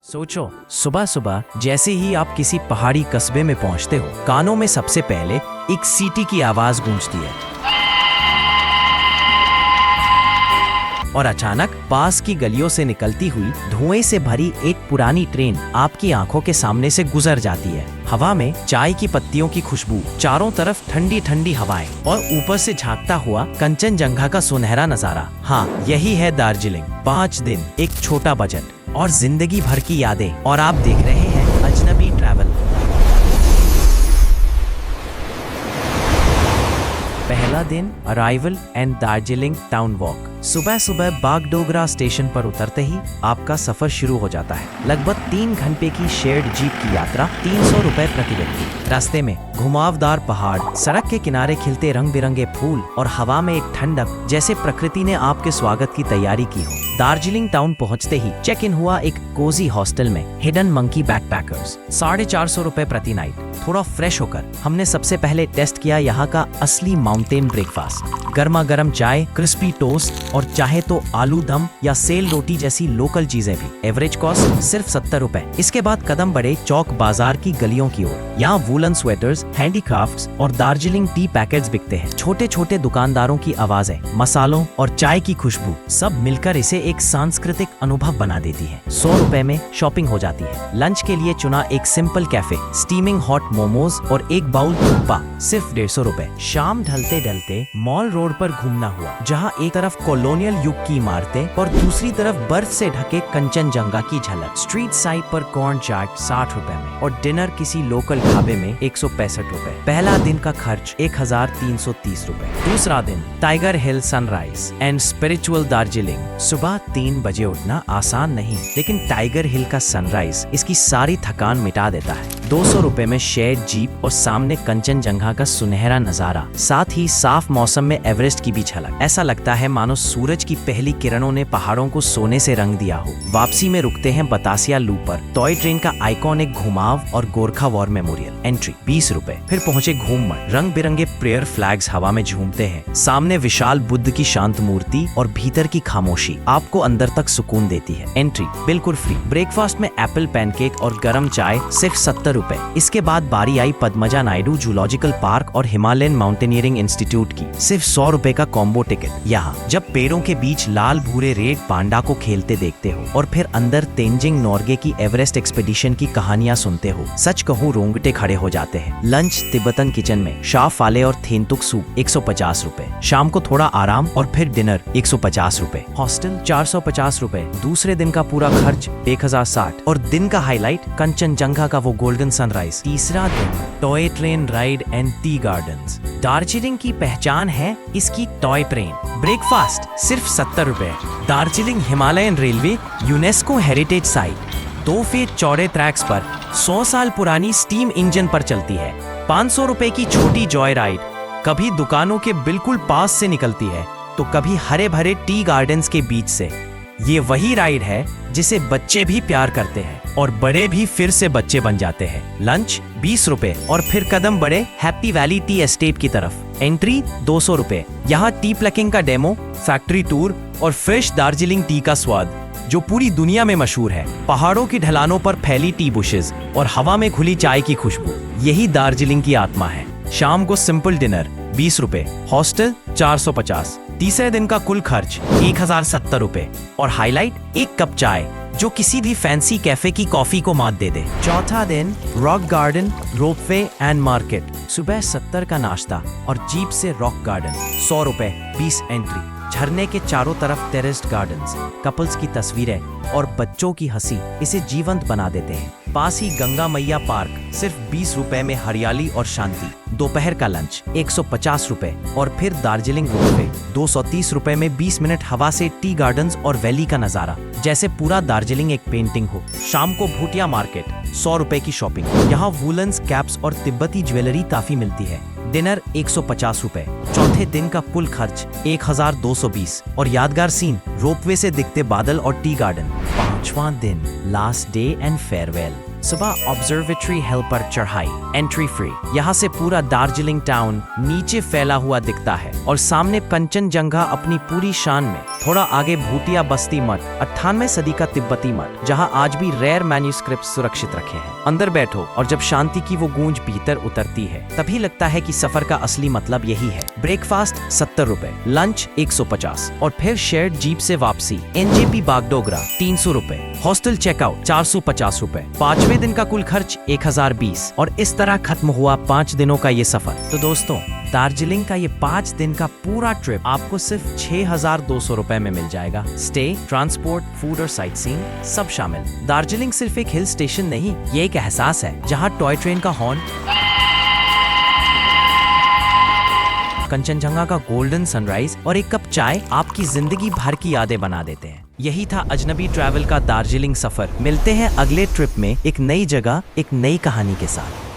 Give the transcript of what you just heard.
सोचो, सुबह सुबह जैसे ही आप किसी पहाड़ी कस्बे में पहुंचते हो, कानों में सबसे पहले एक सीटी की आवाज गूंजती है और अचानक पास की गलियों से निकलती हुई धुएं से भरी एक पुरानी ट्रेन आपकी आंखों के सामने से गुजर जाती है। हवा में चाय की पत्तियों की खुशबू, चारों तरफ ठंडी ठंडी हवाएं और ऊपर से झांकता हुआ कंचनजंगा का सुनहरा नजारा। हाँ, यही है दार्जिलिंग। 5 दिन, एक छोटा बजट और जिंदगी भर की यादें। और आप देख रहे हैं अजनबी ट्रैवल। पहला दिन, arrival and Darjeeling town walk. सुबह सुबह बागडोगरा स्टेशन पर उतरते ही आपका सफर शुरू हो जाता है। लगभग 3 घंटे की शेयर्ड जीप की यात्रा, 300 रुपए प्रति व्यक्ति। रास्ते में घुमावदार पहाड़, सड़क के किनारे खिलते रंग बिरंगे फूल और हवा में एक ठंडक, जैसे प्रकृति ने आपके स्वागत की तैयारी की हो। दार्जिलिंग टाउन पहुंचते ही चेक इन हुआ एक कोजी हॉस्टल में, हिडन मंकी बैकपैकर्स। 450 रुपए प्रति नाइट। थोड़ा फ्रेश होकर हमने सबसे पहले टेस्ट किया यहाँ का असली माउंटेन ब्रेकफास्ट। गर्मा गर्म चाय, क्रिस्पी टोस्ट और चाहे तो आलू दम या सेल रोटी जैसी लोकल चीजें भी। एवरेज कॉस्ट सिर्फ 70 रुपए। इसके बाद कदम बढ़े चौक बाजार की गलियों की ओर। यहाँ वूलन स्वेटर्स, हैंडीक्राफ्ट्स और दार्जिलिंग टी पैकेट्स बिकते हैं। छोटे छोटे दुकानदारों की आवाजें, मसालों और चाय की खुशबू, सब मिलकर इसे एक सांस्कृतिक अनुभव बना देती है। 100 रुपए में शॉपिंग हो जाती है। लंच के लिए चुना एक simple cafe, steaming hot momos और एक बाउल थुप्पा, सिर्फ 150 रुपए। शाम ढलते ढलते मॉल रोड पर घूमना हुआ, जहाँ एक तरफ कॉलोनियल युग की इमारतें और दूसरी तरफ बर्फ से ढके कंचनजंगा की झलक। स्ट्रीट साइड पर कॉर्न चाट 60 रुपए में और डिनर किसी लोकल ढाबे में 165 रुपए। पहला दिन का खर्च 1330 रुपए। दूसरा दिन, tiger hill sunrise and spiritual Darjeeling. सुबह 3 बजे उठना आसान नहीं, लेकिन टाइगर हिल का सनराइज इसकी सारी थकान मिटा देता है। 200 रुपए में शेयर्ड जीप और सामने कंचनजंगा का सुनहरा नजारा, साथ ही साफ मौसम में एवरेस्ट की भी झलक। ऐसा लगता है मानो सूरज की पहली किरणों ने पहाड़ों को सोने से रंग दिया हो। वापसी में रुकते हैं बतासिया लूप पर। टॉय ट्रेन का आइकॉनिक घुमाव और गोरखा वॉर मेमोरियल। एंट्री 20 रुपए। फिर पहुंचे घूममठ। रंग बिरंगे प्रेयर फ्लैग्स हवा में झूमते हैं। सामने विशाल बुद्ध की शांत मूर्ति और भीतर की खामोशी आपको अंदर तक सुकून देती है। एंट्री बिल्कुल फ्री। ब्रेकफास्ट में एप्पल पैनकेक और गर्म चाय, सिर्फ 70 रुपए। इसके बाद बारी आई पद्मजा नायडू जूलॉजिकल पार्क और हिमालयन माउंटेनियरिंग इंस्टीट्यूट की। सिर्फ 100 रुपए का कॉम्बो टिकट। यहाँ जब पेड़ों के बीच लाल भूरे रेड पांडा को खेलते देखते हो और फिर अंदर तेंजिंग नोर्गे की एवरेस्ट एक्सपेडिशन की कहानियां सुनते हो, सच कहूँ रोंगटे खड़े हो जाते हैं। लंच तिब्बतन किचन में, शाह फाले और थेंतुक सूप 150 रुपए। शाम को थोड़ा आराम और फिर डिनर 150 रुपए। हॉस्टल 450 रुपए। दूसरे दिन का पूरा खर्च 1060 और दिन का हाईलाइट कंचनजंगा का वो गोल्डन सनराइज। तीसरा दिन, toy train ride and tea gardens. Darjeeling की पहचान है इसकी टॉय ट्रेन। ब्रेकफास्ट सिर्फ 70 रुपए। Darjeeling Himalayan railway UNESCO heritage site. 2 feet चौड़े ट्रैक्स पर 100 साल पुरानी स्टीम इंजन पर चलती है। 500 रुपए की छोटी जॉय राइड कभी दुकानों के बिल्कुल पास से निकलती है तो कभी हरे भरे टी गार्डन्स के बीच से। ये वही राइड है जिसे बच्चे भी प्यार करते हैं और बड़े भी फिर से बच्चे बन जाते हैं। लंच 20 रुपए और फिर कदम बढ़े हैप्पी वैली टी एस्टेट की तरफ। एंट्री 200 रुपए। यहाँ टी प्लकिंग का डेमो, फैक्ट्री टूर और फ्रेश दार्जिलिंग टी का स्वाद जो पूरी दुनिया में मशहूर है। पहाड़ों की ढलानों पर फैली टी बुशेस और हवा में खुली चाय की खुशबू, यही दार्जिलिंग की आत्मा है। शाम को सिंपल डिनर 20 रुपए। हॉस्टल 450। तीसरे दिन का कुल खर्च 1070 रुपए और हाईलाइट एक कप चाय जो किसी भी फैंसी कैफे की कॉफी को मात दे दे। चौथा दिन, rock garden, ropeway and market. सुबह 70 का नाश्ता और जीप से रॉक गार्डन 100 रुपए, 20 एंट्री। झरने के चारों तरफ टेरेस्ड गार्डन्स, कपल्स की तस्वीरें और बच्चों की हंसी इसे जीवंत बना देते हैं। पास ही गंगा मैया पार्क, सिर्फ 20 रुपए में हरियाली और शांति। दोपहर का लंच 150 रुपए और फिर दार्जिलिंग रोपवे 230 रुपए में 20 मिनट हवा से टी गार्डन्स और वैली का नजारा, जैसे पूरा दार्जिलिंग एक पेंटिंग हो। शाम को भूटिया मार्केट, 100 रुपए की शॉपिंग। यहाँ वूलन्स, कैप्स और तिब्बती ज्वेलरी काफी मिलती है। डिनर 150 रुपए। चौथे दिन का कुल खर्च 1220 और यादगार सीन, रोपवे से दिखते बादल और टी गार्डन। 5वां दिन, लास्ट डे एंड फेयरवेल। सुबह ऑब्जर्वेटरी हिल पर चढ़ाई, एंट्री फ्री। यहाँ से पूरा दार्जिलिंग टाउन नीचे फैला हुआ दिखता है और सामने कंचनजंगा अपनी पूरी शान में। थोड़ा आगे भूतिया बस्ती मठ, 98 सदी का तिब्बती मठ, जहां आज भी रेयर मैन्यूस्क्रिप्ट सुरक्षित रखे हैं। अंदर बैठो और जब शांति की वो गूंज भीतर उतरती है, तभी लगता है कि सफर का असली मतलब यही है। ब्रेकफास्ट 70 रुपए, लंच 150 और फिर शेयर्ड जीप से वापसी एनजेपी बागडोगरा 300 रुपए, हॉस्टल चेकआउट 450 रुपए, 5वें दिन का कुल खर्च 1020 और इस तरह खत्म हुआ 5 दिनों का ये सफर। तो दोस्तों, दार्जिलिंग का ये 5 दिन का पूरा ट्रिप आपको सिर्फ 6200 रुपए में मिल जाएगा। स्टे, ट्रांसपोर्ट, फूड और साइट सीइंग सब शामिल। दार्जिलिंग सिर्फ एक हिल स्टेशन नहीं, ये एक एहसास है जहाँ टॉय ट्रेन का हॉर्न, कंचनजंगा का गोल्डन सनराइज और एक कप चाय आपकी जिंदगी भर की यादें बना देते हैं। यही था अजनबी ट्रैवल का दार्जिलिंग सफर। मिलते हैं अगले ट्रिप में एक नई जगह, एक नई कहानी के साथ।